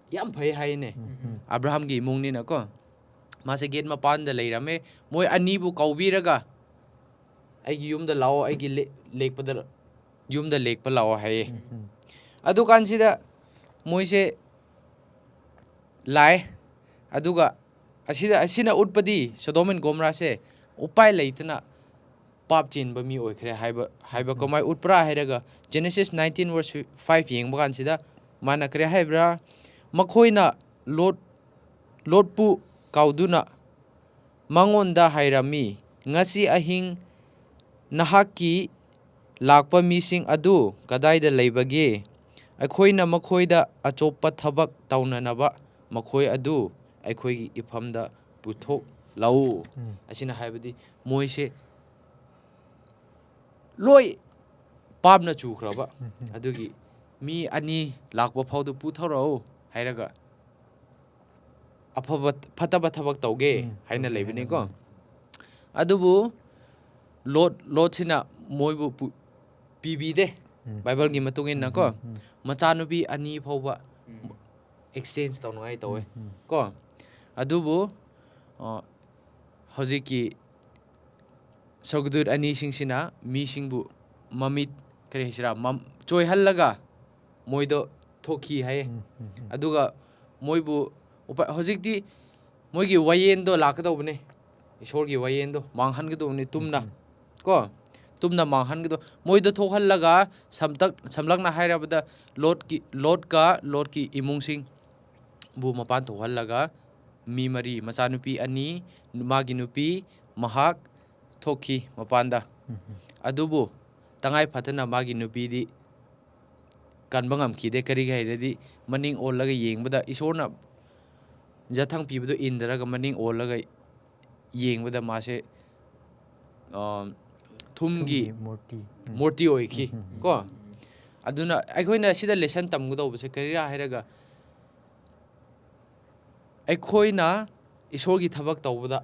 ꯌꯥꯝ ꯐꯩ ꯍꯥꯏꯅꯦ ꯑꯕ꯭ꯔꯥꯍꯝꯒꯤ ꯏꯃꯨꯡꯅꯤꯅꯀꯣ ꯃꯥꯁꯦ ꯒꯦꯠ ꯃꯄꯥꯟꯗ ꯂꯩꯔꯝꯃꯦ ꯃꯣꯏ ꯑꯅꯤꯕꯨ ꯀꯧꯕꯤꯔꯒ ꯑꯩꯒꯤ ꯌꯨꯝꯗ ꯂꯥꯛꯑꯣ ꯑꯩꯒꯤ ꯂꯦꯛꯄꯗ ꯌꯨꯝꯗ ꯂꯦꯛꯄ ꯂꯥꯛꯑꯣ ꯍꯥꯏꯌꯦ ꯑꯗꯨꯀꯥꯟꯁꯤꯗ ꯃꯣꯏꯁꯦ ꯂꯥꯛꯑꯦ ꯑꯗꯨꯒ ꯑꯁꯤꯅ ꯎꯠꯄꯗꯤ ꯁꯣꯗꯣꯝ ꯑꯦꯟ ꯒꯣꯃꯣꯔꯥꯁꯦ ꯎꯄꯥꯏ ꯂꯩꯇꯅ ꯄꯥꯞ ꯆꯦꯟꯕ ꯃꯤ ꯑꯣꯏꯈ꯭ꯔꯦ ꯍꯥꯏꯕ ꯀꯃꯥꯏ ꯎꯠꯄ꯭ꯔꯥ ꯍꯥꯏꯔꯒ ꯖꯦꯅꯦꯁꯤꯁ 19:5 ꯌꯦꯡꯕ ꯀꯥꯟꯁꯤꯗ ꯃꯥꯅ ꯀꯔꯤ ꯍꯥꯏꯕ꯭ꯔꯥ ꯃꯈꯣꯏꯅ ꯂꯣꯠꯄꯨ ꯀꯥꯎꯗꯨꯅ ꯃꯉꯣꯟꯗ ꯍꯥꯏꯔꯝꯃꯤ ꯉꯁꯤ ꯑꯍꯤꯡ ꯅꯍꯥꯛꯀꯤ ꯂꯥꯛꯄ ꯃꯤꯁꯤꯡ ꯑꯗꯨ ꯀꯗꯥꯏꯗ ꯂꯩꯕꯒꯦ ꯑꯩꯈꯣꯏꯅ ꯃꯈꯣꯏꯗ ꯑꯆꯣꯞꯄ ꯊꯕꯛ ꯇꯧꯅꯅꯕ ꯃꯈꯣꯏ ꯑꯗꯨ ꯑꯩꯈꯣꯏꯒꯤ ꯏꯐꯝꯗ ꯄꯨꯊꯣꯛꯂꯛꯎ ꯑꯁꯤꯅ ꯍꯥꯏꯕꯗꯤ ꯃꯣꯏꯁꯦ ꯂꯣꯏ ꯄꯥꯞꯅ ꯆꯨꯈ꯭ꯔꯕ ꯑꯗꯨꯒꯤ ꯃꯤ ꯑꯅꯤ ꯂꯥꯛꯄ ꯐꯥꯎꯗꯨ ꯄꯨꯊꯣꯔꯛꯎ ꯍꯥꯏꯔꯒ ꯐꯠꯇꯕ ꯊꯕꯛ ꯇꯧꯒꯦ ꯍꯥꯏꯅ ꯂꯩꯕꯅꯤꯀꯣ ꯑꯗꯨꯕꯨ ꯂꯣꯠꯁꯤꯅ ꯃꯣꯏꯕꯨ ꯄꯤꯕꯤꯗꯦ ꯕꯥꯏꯕꯜꯒꯤ ꯃꯇꯨꯡ ꯏꯟꯅꯀꯣ ꯃꯆꯥꯅꯨꯄꯤ ꯑꯅꯤ ꯐꯥꯎꯕ ꯑꯦꯛꯁꯆꯦꯟꯖ ꯇꯧꯅꯉꯥꯏ ꯇꯧꯋꯦ ꯀꯣ ꯑꯗꯨꯕꯨ ꯍꯧꯖꯤꯛꯀꯤ ꯁꯔꯒꯗꯨꯠ ꯑꯅꯤꯁꯤꯡꯁꯤꯅ ꯃꯤꯁꯤꯡꯕꯨ ꯃꯃꯤꯠ ꯀꯔꯤ ꯍꯥꯏꯁꯤꯔꯥ ꯆꯣꯏꯍꯜꯂꯒ ꯃꯣꯏꯗꯣ ꯊꯣꯛꯈꯤ ꯍꯥꯏꯌꯦ ꯑꯗꯨꯒ ꯃꯣꯏꯕꯨ ꯍꯧꯖꯤꯛꯇꯤ ꯃꯣꯏꯒꯤ ꯋꯥꯌꯦꯟꯗꯣ ꯂꯥꯛꯀꯗꯧꯕꯅꯦ ꯏꯁꯣꯔꯒꯤ ꯋꯥꯌꯦꯟꯗꯣ ꯃꯥꯡꯍꯟꯒꯗꯧꯕꯅꯤ ꯇꯨꯝꯅ ꯃꯥꯡꯍꯟꯒꯗꯧ ꯃꯣꯏꯗꯣ ꯊꯣꯛꯍꯜꯂꯒ ꯁꯝꯂꯛꯅ ꯍꯥꯏꯔꯕꯗ ꯂꯣꯠꯀꯤ ꯏꯃꯨꯡꯁꯤꯡꯕꯨ ꯃꯄꯥꯟ ꯊꯣꯛꯍꯜꯂꯒ ꯃꯤ 4 ꯃꯆꯥꯅꯨꯄꯤ 2 ꯃꯥꯒꯤ ꯅꯨꯄꯤ ꯃꯍꯥꯛ ꯊꯣꯛꯈꯤ ꯃꯄꯥꯟꯗ ꯑꯗꯨꯕꯨ ꯇꯉꯥꯏ ꯐꯗꯅ ꯃꯥꯒꯤ ꯅꯨꯄꯤꯗꯤ ꯀꯟꯕ ꯉꯝꯈꯤꯗꯦ ꯀꯔꯤꯒꯤ ꯍꯥꯏꯔꯗꯤ ꯃꯅꯤꯡ ꯑꯣꯜꯂꯒ ꯌꯦꯡꯕꯗ ꯏꯁꯣꯔꯅ ꯖꯊꯪ ꯄꯤꯕꯗꯣ ꯏꯟꯗꯔꯒ ꯃꯅꯤꯡ ꯑꯣꯜꯂꯒ ꯌꯦꯡꯕꯗ ꯃꯥꯁꯦ ꯊꯨꯝꯒꯤ ꯃꯨꯔꯇꯤ ꯑꯣꯏꯈꯤ ꯀꯣ ꯑꯗꯨꯅ ꯑꯩꯈꯣꯏꯅ ꯁꯤꯗ ꯂꯦꯁꯟ ꯇꯝꯒꯗꯧꯕꯁꯦ ꯀꯔꯤꯔꯥ ꯍꯥꯏꯔꯒ ꯑꯩꯈꯣꯏꯅ ꯏꯁꯣꯔꯒꯤ ꯊꯕꯛ ꯇꯧꯕꯗ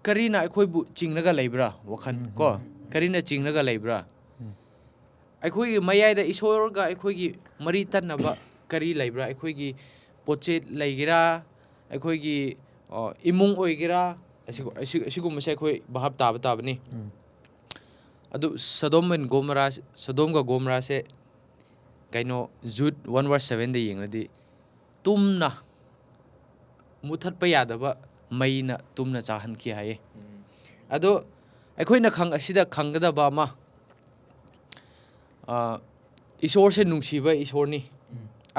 ꯀꯔꯤꯅ ꯑꯩꯈꯣꯏꯕꯨ ꯆꯤꯡꯔꯒ ꯂꯩꯕ꯭ꯔꯥ ꯋꯥꯈꯜ ꯀꯣ ꯀꯔꯤꯅ ꯆꯤꯡꯔꯒ ꯂꯩꯕ꯭ꯔꯥ ꯑꯩꯈꯣꯏꯒꯤ ꯃꯌꯥꯏꯗ ꯏꯁꯣꯔꯒ ꯑꯩꯈꯣꯏꯒꯤ ꯃꯔꯤ ꯇꯠꯅꯕ ꯀꯔꯤ ꯂꯩꯕ꯭ꯔꯥ ꯑꯩꯈꯣꯏꯒꯤ ꯄꯣꯠꯆꯩ ꯂꯩꯒꯦꯔꯥ ꯑꯩꯈꯣꯏꯒꯤ ꯏꯃꯨꯡ ꯑꯣꯏꯒꯦꯔꯥ ꯑꯁꯤꯒꯨꯝꯕꯁꯦ ꯑꯩꯈꯣꯏ ꯚꯥꯞ ꯇꯥꯕꯅꯤ ꯑꯗꯨ ꯁꯣꯗꯣꯝꯒ ꯒꯣꯃꯣꯔꯥꯁꯦ ꯀꯩꯅꯣ ꯖꯨꯠ 1:7ꯗ ꯌꯦꯡꯂꯗꯤ ꯇꯨꯝꯅ ꯃꯨꯊꯠꯄ ꯌꯥꯗꯕ ꯃꯩꯅ ꯇꯨꯝꯅ ꯆꯥꯍꯟꯈꯤ ꯍꯥꯏꯌꯦ ꯑꯗꯣ ꯑꯩꯈꯣꯏꯅ ꯑꯁꯤꯗ ꯈꯪꯒꯗꯕ ꯑꯃ ꯏꯁꯣꯔꯁꯦ ꯅꯨꯡꯁꯤꯕ ꯏꯁꯣꯔꯅꯤ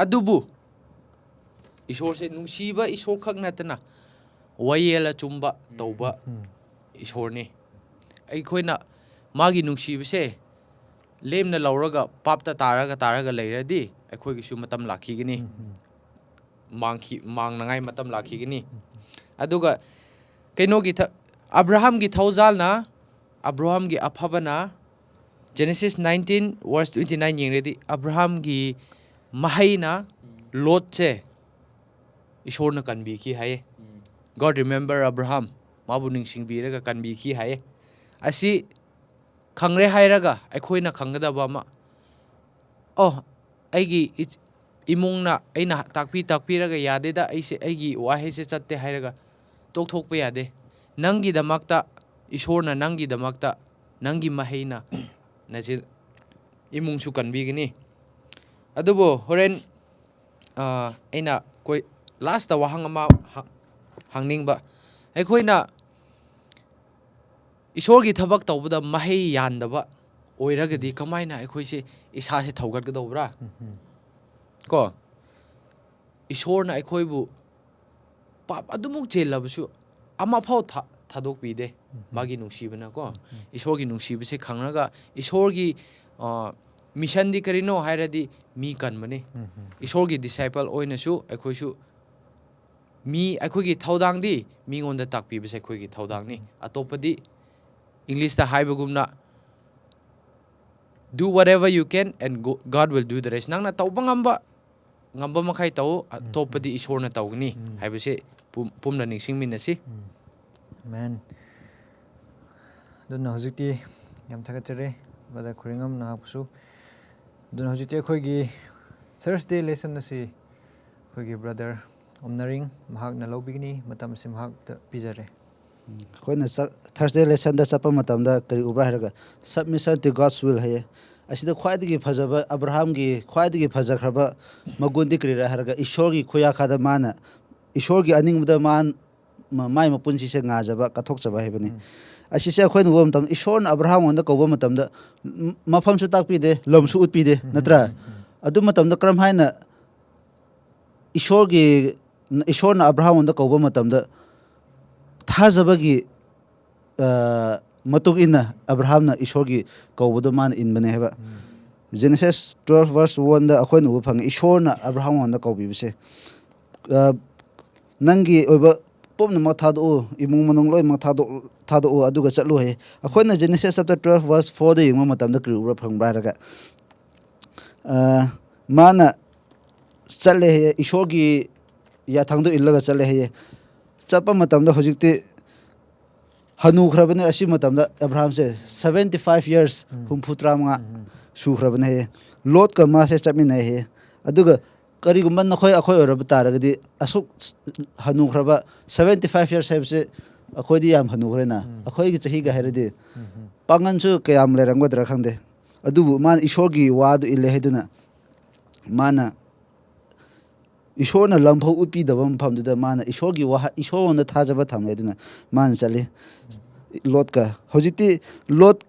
ꯑꯗꯨꯕꯨ ꯏꯁꯣꯔꯁꯦ ꯅꯨꯡꯁꯤꯕ ꯏꯁꯣꯔꯈꯛ ꯅꯠꯇꯅ ꯋꯥꯌꯦꯜ ꯑꯆꯨꯝꯕ ꯇꯧꯕ ꯏꯁꯣꯔꯅꯤ ꯑꯩꯈꯣꯏꯅ ꯃꯥꯒꯤ ꯅꯨꯡꯁꯤꯕꯁꯦ ꯂꯦꯝꯅ ꯂꯧꯔꯒ ꯄꯥꯞꯇ ꯇꯥꯔꯒ ꯂꯩꯔꯗꯤ ꯑꯩꯈꯣꯏꯒꯤꯁꯨ ꯃꯇꯝ ꯂꯥꯛꯈꯤꯒꯅꯤ ꯃꯥꯡꯅꯉꯥꯏ ꯃꯇꯝ ꯂꯥꯛꯈꯤꯒꯅꯤ ꯑꯗꯨꯒ ꯑꯕ꯭ꯔꯥꯍꯝꯒꯤ ꯊꯧꯖꯥꯜꯅ ꯑꯕ꯭ꯔꯥꯍꯝꯒꯤ ꯑꯐꯕꯅ ꯖꯦꯅꯦꯁꯤꯁ 19:29 ꯌꯦꯡꯔꯗꯤ ꯑꯕ꯭ꯔꯥꯍꯝꯒꯤ ꯃꯍꯩꯅ ꯂꯣꯠꯁꯦ ꯏꯁꯣꯔꯅ ꯀꯟꯕꯤꯈꯤ ꯍꯥꯏꯌꯦ God remember Abraham ꯃꯥꯕꯨ ꯅꯤꯡꯁꯤꯡꯕꯤꯔꯒ ꯀꯟꯕꯤꯈꯤ ꯍꯥꯏꯌꯦ ꯑꯁꯤ ꯈꯪꯔꯦ ꯍꯥꯏꯔꯒ ꯑꯩꯈꯣꯏꯅ ꯈꯪꯒꯗꯕ ꯑꯃ ꯑꯩꯒꯤ imungna aina takpiraga yadeda aise aigi wahese chatte hairaga tokthokpa yade nangi damakta ishorna nangi damakta nangi maheina naje imung su kanbigini adubo horen aina koi last ta wahang ama hangningba aikoina ishorgi thabak tawbada mahei yandaba oiragadi kamaina aikoise isase thaugatgadobra ko ishorna aikoibu pap adumuk chelabsu ama phau thadok pide magi nungsibana ko ishorgi nungsibase khangraga ishorgi mission di karino hairadi mi kanmani ishorgi disciple oinasu aikoisu mi aikogi thaudang di mi ngonda takpi base aikogi thaudang ni atopadi English ta haibagumna do whatever you can and God will do the rest nangna tawba ngamba makai taw atopadi ishorna tawgni haibase pumna ningsing minasi amen dun hojikti yam thakachere bada khuringam na hapsu dun hojikti khoigi Thursday lesson asi khoigi brother omnaring mahak na lobigni matam sim hak pijare khoina Thursday lesson da chapa matam da kari ubra haraga submission to God's will haye asida khwaidagi phajaba Abraham gi khwaidagi phajakraba magundi kri ra haraga ishor gi khoya khada mana ishor gi aning da man mai mapunsi se ngajaba kathok chaba hebani asise khoin wo matam ishor na Abraham onda koba matam da mafam su takpi de lom su utpi de natra adu matam da kram haina ishor na Abraham onda koba matam da thajabagi matuk ina Abraham na ishorgi kawbudo man inbane heba Genesis 12 verse 1 da akhoi nu phang ishor na Abraham onda kawbi bise nangi oba pomna ma thadu imung manung loi ma thadu aduga chatlu he akhoi na Genesis chapter 12 verse 4 da yingma matam da kri ura phang bra raga mana chatle he ishorgi ya thangdo illaga chatle he chapa matamda hojikti hanu khrabane asi matamda Abraham se 75 years humputra nga su khrabane he lot ka ma se chapmi nai he aduga kari gumban nakhoi akhoi orab taragadi asuk hanu khraba 75 years hebse akhoi di yam hanu khrena akhoi gi chahi ga heradi pangan chu kayam le rangwadra khangde adubu man ishorgi wadu ile heduna mana ishorna lamphau upi dabam phamduda mana ishorgi wa ishorna thajaba thamleduna man chali lot ka hojiti lot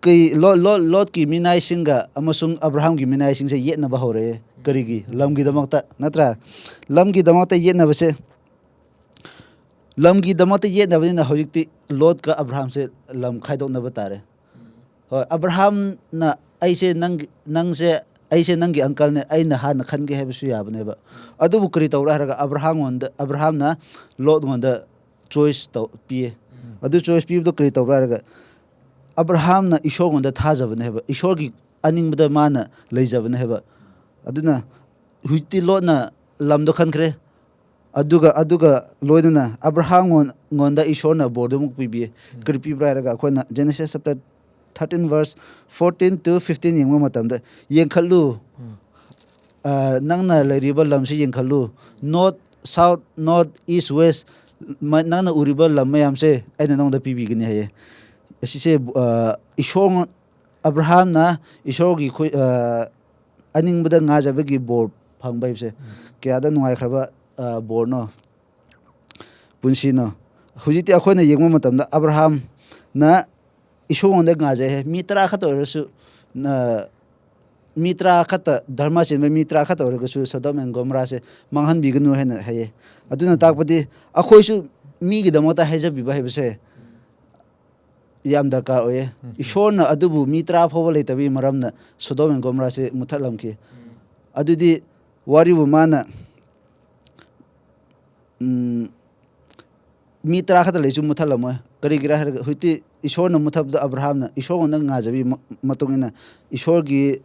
ki minai singa amasung Abraham gi minai sing se yetna ba hore karigi lamgi damakta natra lamgi damakta yetna base lamgi damakta yetna bani hojiti lot ka Abraham se lam khaidok na batare ho Abraham na aise nang se aise nangi uncle ne aina hana khange hebusu yabne ba adubu kri tawra haraga Abraham na lot gonda choice to pie adu choice pi do kri tawra haraga Abraham na ishor gonda thajabne heba ishor gi aning bada mana leijabne heba aduna huiti lot na lamdo khankre aduga loiduna Abraham gonda ishor na bordumuk pi bi kri pi bra haraga khona Genesis chapter 13 verse 14 to 15 yengma matamda yengkhalu nangna leriba lamsi yengkhalu north south north east west nangna uriba lam mayam se aina nongda pibi gini haye asise ishong Abraham na ishogi aning bada ngajabagi bor phangbai se kyada nungai khraba bor no punsi no hujiti akhona yengma matamda Abraham na ishonda ngaje he mitra khat orasu na mitra khat dharma chen mitra khat orasu Sodom and Gomorrah se manghan bignu hena haye aduna takpadi akhoisu mi gi damota haja biba hebse yam darka oye ishona adubu mitra phoba leitabi maramna Sodom and Gomorrah se muthalam ki adudi wari bu mana mitra khat lechu muthalam kari gira huiti ishor na muthabda Abraham na ishor na ngajabi matungina ishor gi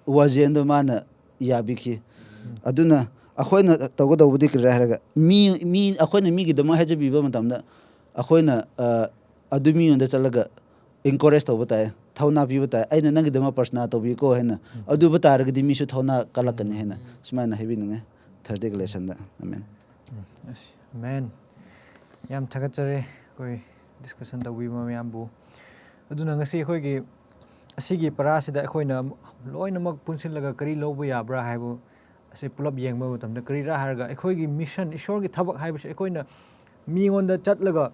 wajendo mana yabiki aduna akhoina tawgodawbudi kira haraga mi akhoina mi gi dama hajabi ba matamda akhoina adumi onda chalaga encourage tawba tae ꯊꯧꯅꯥ ꯄꯤꯕ ꯇꯥꯏ ꯑꯩꯅ ꯅꯪꯒꯤꯗꯃꯛ ꯄꯔꯁꯅꯥ ꯇꯧꯕꯤꯀꯣ ꯍꯥꯏꯅ ꯑꯗꯨꯕ ꯇꯥꯔꯒꯗꯤ ꯃꯤꯁꯨ ꯊꯧꯅꯥ ꯀꯜꯂꯛꯀꯅꯤ ꯍꯥꯏꯅ ꯁꯨꯃꯥꯏꯅ ꯍꯥꯏꯕꯤꯅꯤꯡꯉꯦ ꯊꯥꯔꯁꯗꯦꯒꯤ ꯂꯦꯁꯟꯗ ꯑꯃꯦꯟ ꯃꯦꯟ ꯌꯥꯝ ꯊꯥꯒꯠꯆꯔꯦ ꯑꯩꯈꯣꯏ ꯗꯤꯁꯀꯁꯟ ꯇꯧꯕꯤꯕ ꯃꯌꯥꯝꯕꯨ ꯑꯗꯨꯅ ꯉꯁꯤ ꯑꯩꯈꯣꯏꯒꯤ ꯑꯁꯤꯒꯤ ꯄꯔꯥꯁꯤꯗ ꯑꯩꯈꯣꯏꯅ ꯂꯣꯏꯅꯃꯛ ꯄꯨꯟꯁꯤꯜꯂꯒ ꯀꯔꯤ ꯂꯧꯕ ꯌꯥꯕ꯭ꯔꯥ ꯍꯥꯏꯕ ꯑꯁꯤ ꯄꯨꯂꯞ ꯌꯦꯡꯕ ꯃꯇꯝꯗ ꯀꯔꯤꯔꯥ ꯍꯥꯏꯔꯒ ꯑꯩꯈꯣꯏꯒꯤ ꯃꯤꯁꯟ ꯏꯁꯣꯔꯒꯤ ꯊꯕꯛ ꯍꯥꯏꯕꯁꯤ ꯑꯩꯈꯣꯏꯅ ꯃꯤꯉꯣꯟꯗ ꯆꯠꯂꯒ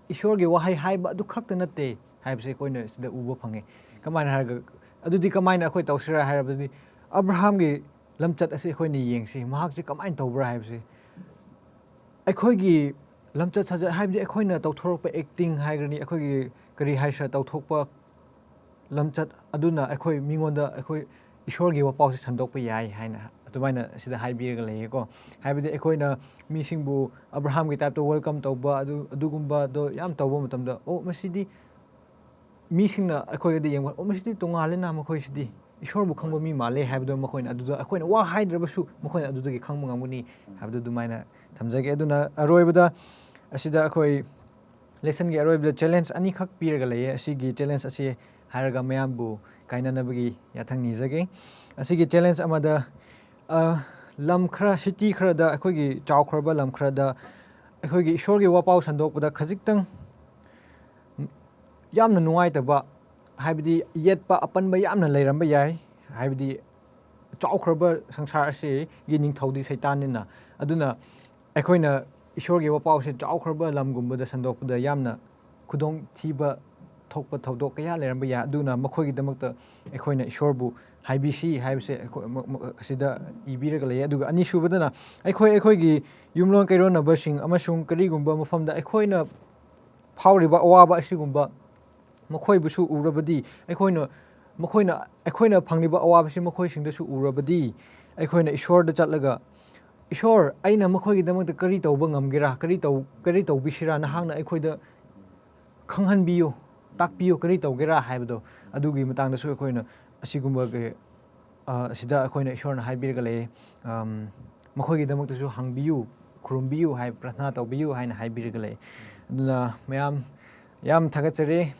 ꯏꯁꯣꯔꯒꯤ ꯋꯥꯍꯩ ꯍꯥꯏꯕ ꯑꯗꯨ ꯈꯛꯇ ꯅꯠꯇꯦ ꯍꯥꯏꯕꯁꯤ ꯑꯩꯈꯣꯏꯅ ꯁꯤꯗ ꯎꯕ ꯐꯪꯉꯦ ꯀꯃꯥꯏꯅ ꯍꯥꯏꯔꯒ ꯑꯗꯨꯗꯤ ꯀꯃꯥꯏꯅ ꯑꯩꯈꯣꯏ ꯇꯧꯁꯤꯔꯥ ꯍꯥꯏꯔꯕꯗꯤ ꯑꯕ꯭ꯔꯥꯍꯥꯝꯒꯤ ꯂꯝꯆꯠ ꯑꯁꯤ ꯑꯩꯈꯣꯏꯅ ꯌꯦꯡꯁꯤ ꯃꯍꯥꯛꯁꯤ ꯀꯃꯥꯏꯅ ꯇꯧꯕ꯭ꯔꯥ ꯍꯥꯏꯕꯁꯤ ꯑꯩꯈꯣꯏꯒꯤ ꯂꯝꯆꯠ ꯁꯥꯖꯠ ꯍꯥꯏꯕꯗꯤ ꯑꯩꯈꯣꯏꯅ ꯇꯧꯊꯣꯔꯛꯄ ꯑꯦꯛꯇꯤꯡ ꯍꯥꯏꯒꯅꯤ ꯑꯩꯈꯣꯏꯒꯤ ꯀꯔꯤ ꯍꯥꯏꯁꯤꯔꯥ ꯇꯧꯊꯣꯛꯄ ꯂꯝꯆꯠ ꯑꯗꯨꯅ ꯑꯩꯈꯣꯏ ꯃꯤꯉꯣꯟꯗ ꯑꯩꯈꯣꯏ ꯏꯁꯣꯔꯒꯤ ꯋꯥꯄꯥꯎꯁꯤ ꯁꯟꯗꯣꯛꯄ ꯌꯥꯏ ꯍꯥꯏꯅ ꯑꯗꯨꯃꯥꯏꯅ ꯁꯤꯗ ꯍꯥꯏꯕꯤꯔꯒ ꯂꯩꯌꯦꯀꯣ ꯍꯥꯏꯕꯗꯤ ꯑꯩꯈꯣꯏꯅ ꯃꯤꯁꯤꯡꯕꯨ ꯑꯕ꯭ꯔꯥꯍꯥꯝꯒꯤ ꯇꯥꯏꯞꯇ ꯋꯦꯜꯀꯝ ꯇꯧꯕ ꯑꯗꯨꯒꯨꯝꯕꯗꯣ ꯌꯥꯝ ꯇꯧꯕ ꯃꯇꯝꯗ ꯃꯁꯤꯗꯤ ꯃꯤꯁꯤꯡꯅ ꯑꯩꯈꯣꯏꯒꯗꯤ ꯌꯦꯡꯕ ꯃꯁꯤꯗꯤ ꯇꯣꯡꯉꯥꯜꯂꯦꯅ ꯃꯈꯣꯏꯁꯤꯗꯤ ꯏꯁꯣꯔꯕꯨ ꯈꯪꯕ ꯃꯤ ꯃꯥꯜꯂꯦ ꯍꯥꯏꯕꯗꯣ ꯃꯈꯣꯏꯅ ꯑꯗꯨꯗ ꯑꯩꯈꯣꯏꯅ ꯋꯥ ꯍꯥꯏꯗ꯭ꯔꯕꯁꯨ ꯃꯈꯣꯏꯅ ꯑꯗꯨꯗꯒꯤ ꯈꯪꯕ ꯉꯝꯒꯅꯤ ꯍꯥꯏꯕꯗꯨ ꯑꯗꯨꯃꯥꯏꯅ ꯊꯝꯖꯒꯦ ꯑꯗꯨꯅ ꯑꯔꯣꯏꯕꯗ ꯑꯁꯤꯗ ꯑꯩꯈꯣꯏ ꯂꯦꯁꯟꯒꯤ ꯑꯔꯣꯏꯕꯗ ꯆꯦꯂꯦꯟꯖ ꯑꯅꯤꯈꯛ ꯄꯤꯔꯒ ꯂꯩꯌꯦ ꯑꯁꯤꯒꯤ ꯆꯦꯂꯦꯟꯖ ꯑꯁꯤ ꯍꯥꯏꯔꯒ ꯃꯌꯥꯝꯕꯨ ꯀꯥꯏꯅꯅꯕꯒꯤ ꯌꯥꯊꯪ ꯅꯤꯖꯒꯦ ꯑꯁꯤꯒꯤ ꯆꯦꯂꯦꯟꯖ ꯑꯃꯗ ꯂꯝ ꯈꯔ ꯁꯤꯇꯤ ꯈꯔꯗ ꯑꯩꯈꯣꯏꯒꯤ ꯆꯥꯎꯈ꯭ꯔꯕ ꯂꯝ ꯈꯔꯗ ꯑꯩꯈꯣꯏꯒꯤ ꯏꯁꯣꯔꯒꯤ ꯋꯥꯄꯥꯎ ꯁꯟꯗꯣꯛꯄꯗ ꯈꯖꯤꯛꯇꯪ ꯌꯥꯝꯅ ꯅꯨꯡꯉꯥꯏꯇꯕ ꯍꯥꯏꯕꯗꯤ ꯌꯦꯠꯄ ꯑꯄꯟꯕ ꯌꯥꯝꯅ ꯂꯩꯔꯝꯕ ꯌꯥꯏ ꯍꯥꯏꯕꯗꯤ ꯆꯥꯎꯈ꯭ꯔꯕ ꯁꯪꯁꯥꯔ ꯑꯁꯤꯒꯤ ꯅꯤꯡꯊꯧꯗꯤ ꯁꯩꯇꯥꯟꯅꯤꯅ ꯑꯗꯨꯅ ꯑꯩꯈꯣꯏꯅ ꯏꯁꯣꯔꯒꯤ ꯋꯥꯄꯥꯎꯁꯦ ꯆꯥꯎꯈ꯭ꯔꯕ ꯂꯝꯒꯨꯝꯕꯗ ꯁꯟꯗꯣꯛꯄꯗ ꯌꯥꯝꯅ ꯈꯨꯗꯣꯡꯊꯤꯕ ꯊꯣꯛꯄ ꯊꯧꯗꯣꯛ ꯀꯌꯥ ꯂꯩꯔꯝꯕ ꯌꯥꯏ ꯑꯗꯨꯅ ꯃꯈꯣꯏꯒꯤꯗꯃꯛꯇ ꯑꯩꯈꯣꯏꯅ ꯏꯁꯣꯔꯕꯨ ꯍꯥꯏꯕꯤꯁꯤ ꯍꯥꯏꯕꯁꯦ ꯑꯁꯤꯗ ꯏꯕꯤꯔꯒ ꯂꯩ ꯑꯗꯨꯒ ꯑꯅꯤꯁꯨꯕꯗꯅ ꯑꯩꯈꯣꯏꯒꯤ ꯌꯨꯝꯂꯣꯟ ꯀꯩꯔꯣꯟꯅꯕꯁꯤꯡ ꯑꯃꯁꯨꯡ ꯀꯔꯤꯒꯨꯝꯕ ꯃꯐꯝꯗ ꯑꯩꯈꯣꯏꯅ ꯐꯥꯎꯔꯤꯕ ꯑꯋꯥꯕ ꯑꯁꯤꯒꯨꯝꯕ ꯃꯈꯣꯏꯕꯨꯁꯨ ꯎꯔꯕꯗꯤ ꯑꯩꯈꯣꯏꯅ ꯐꯪꯂꯤꯕ ꯑꯋꯥꯕꯁꯤ ꯃꯈꯣꯏꯁꯤꯡꯗꯁꯨ ꯎꯔꯕꯗꯤ ꯑꯩꯈꯣꯏꯅ ꯏꯁꯣꯔꯗ ꯆꯠꯂꯒ ꯏꯁꯣꯔ ꯑꯩꯅ ꯃꯈꯣꯏꯒꯤꯗꯃꯛꯇ ꯀꯔꯤ ꯇꯧꯕ ꯉꯝꯒꯦꯔꯥ ꯀꯔꯤ ꯇꯧꯕꯤꯁꯤꯔꯥ ꯅꯍꯥꯛꯅ ꯑꯩꯈꯣꯏꯗ ꯈꯪꯍꯟꯕꯤꯌꯨ ꯇꯥꯛꯄꯤꯌꯨ ꯀꯔꯤ ꯇꯧꯒꯦꯔꯥ ꯍꯥꯏꯕꯗꯣ ꯑꯗꯨꯒꯤ ꯃꯇꯥꯡꯗꯁꯨ ꯑꯩꯈꯣꯏꯅ ꯑꯁꯤꯒꯨꯝꯕꯒꯤ ꯑꯁꯤꯗ ꯑꯩꯈꯣꯏꯅ ꯏꯁꯣꯔꯅ ꯍꯥꯏꯕꯤꯔꯒ ꯂꯩ ꯃꯈꯣꯏꯒꯤꯗꯃꯛꯇꯁꯨ ꯍꯪꯕꯤꯌꯨ ꯈꯨꯔꯨꯝꯕꯤꯌꯨ ꯄ꯭ꯔꯊꯅꯥ ꯇꯧꯕꯤꯌꯨ ꯍꯥꯏꯅ ꯍꯥꯏꯕꯤꯔꯒ ꯂꯩ ꯑꯗꯨꯅ ꯃꯌꯥꯝ ꯌꯥꯝ ꯊꯥꯒꯠꯆꯔꯤ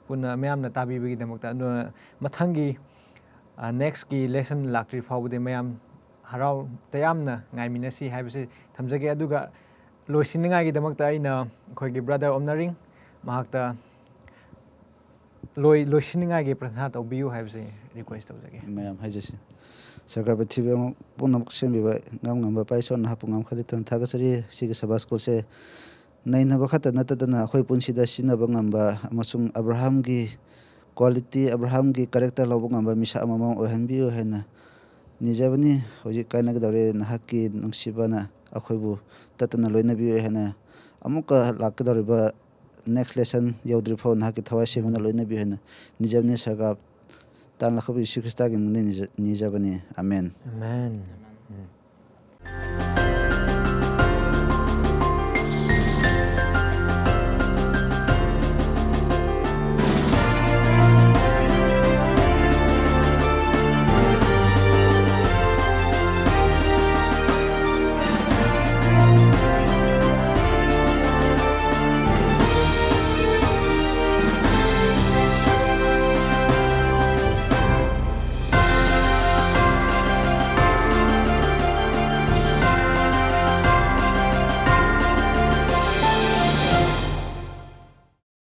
ꯄꯨꯟꯅ ꯃꯌꯥꯝꯅ ꯇꯥꯕꯤꯕꯒꯤꯗꯃꯛꯇ ꯑꯗꯨꯅ ꯃꯊꯪꯒꯤ ꯅꯦꯛꯁꯀꯤ ꯂꯦꯁꯟ ꯂꯥꯛꯇ꯭ꯔꯤ ꯐꯥꯎꯕꯗꯤ ꯃꯌꯥꯝ ꯍꯔꯥꯎ ꯇꯌꯥꯝꯅ ꯉꯥꯏꯃꯤꯟꯅꯁꯤ ꯍꯥꯏꯕꯁꯤ ꯊꯝꯖꯒꯦ ꯑꯗꯨꯒ ꯂꯣꯏꯁꯤꯟꯅꯤꯡꯉꯥꯏꯒꯤꯗꯃꯛꯇ ꯑꯩꯅ ꯑꯩꯈꯣꯏꯒꯤ ꯕ꯭ꯔꯗꯔ ꯑꯣꯝꯅꯔꯤꯡ ꯃꯍꯥꯛꯇ ꯂꯣꯏꯁꯤꯟꯅꯤꯡꯉꯥꯏꯒꯤ ꯄ꯭ꯔꯊꯅꯥ ꯇꯧꯕꯤꯌꯨ ꯍꯥꯏꯕꯁꯤ ꯔꯤꯀ꯭ꯋꯦꯁ ꯇꯧꯖꯒꯦ ꯃꯌꯥꯝ ꯍꯥꯏꯖꯁꯤ ꯁꯔꯀꯥꯔ ꯄ꯭ꯔꯤꯊꯤꯕꯤ ꯑꯃ ꯄꯨꯝꯅꯃꯛ ꯁꯦꯝꯕꯤꯕ ꯉꯝꯕ ꯄꯥꯏꯁꯣꯟ ꯅꯍꯥꯛꯄꯨ ꯉꯝꯈꯗꯇꯅ ꯊꯥꯒꯠꯆꯔꯤ ꯁꯤꯒꯤ ꯁꯕꯥ ꯁ꯭ꯀꯨꯜꯁꯦ ꯅꯩꯅꯕ ꯈꯛꯇ ꯅꯠꯇꯗꯅ ꯑꯩꯈꯣꯏ ꯄꯨꯟꯁꯤꯗ ꯁꯤꯖꯤꯟꯅꯕ ꯉꯝꯕ ꯑꯃꯁꯨꯡ ꯑꯕ꯭ꯔꯥꯍꯥꯝꯒꯤ ꯀ꯭ꯋꯥꯂꯤꯇꯤ ꯑꯕ꯭ꯔꯥꯍꯥꯝꯒꯤ ꯀꯦꯔꯦꯛꯇꯔ ꯂꯧꯕ ꯉꯝꯕ ꯃꯤꯁꯛ ꯑꯃꯃꯝ ꯑꯣꯏꯍꯟꯕꯤꯌꯨ ꯍꯥꯏꯅ ꯅꯤꯖꯕꯅꯤ ꯍꯧꯖꯤꯛ ꯀꯥꯏꯅꯒꯗꯧꯔꯦ ꯅꯍꯥꯛꯀꯤ ꯅꯨꯡꯁꯤꯕꯅ ꯑꯩꯈꯣꯏꯕꯨ ꯇꯠꯇꯅ ꯂꯣꯏꯅꯕꯤꯌꯨ ꯍꯥꯏꯅ ꯑꯃꯨꯛꯀ ꯂꯥꯛꯀꯗꯧꯔꯤꯕ ꯅꯦꯛꯁ ꯂꯦꯁꯟ ꯌꯧꯗ꯭ꯔꯤ ꯐꯥꯎ ꯅꯍꯥꯛꯀꯤ ꯊꯋꯥꯏ ꯁꯦꯡꯕꯅ ꯂꯣꯏꯅꯕꯤꯌꯨ ꯍꯥꯏꯅ ꯅꯤꯖꯕꯅꯤ ꯁꯔꯀꯥꯔ ꯇꯥꯟꯂꯛꯈꯕ ꯌꯤꯁꯨ ꯈ꯭ꯔꯤꯁꯇꯒꯤ ꯃꯡꯗ ꯅꯤꯖꯕꯅꯤ ꯑꯃꯦꯟ ꯑꯃꯦꯟ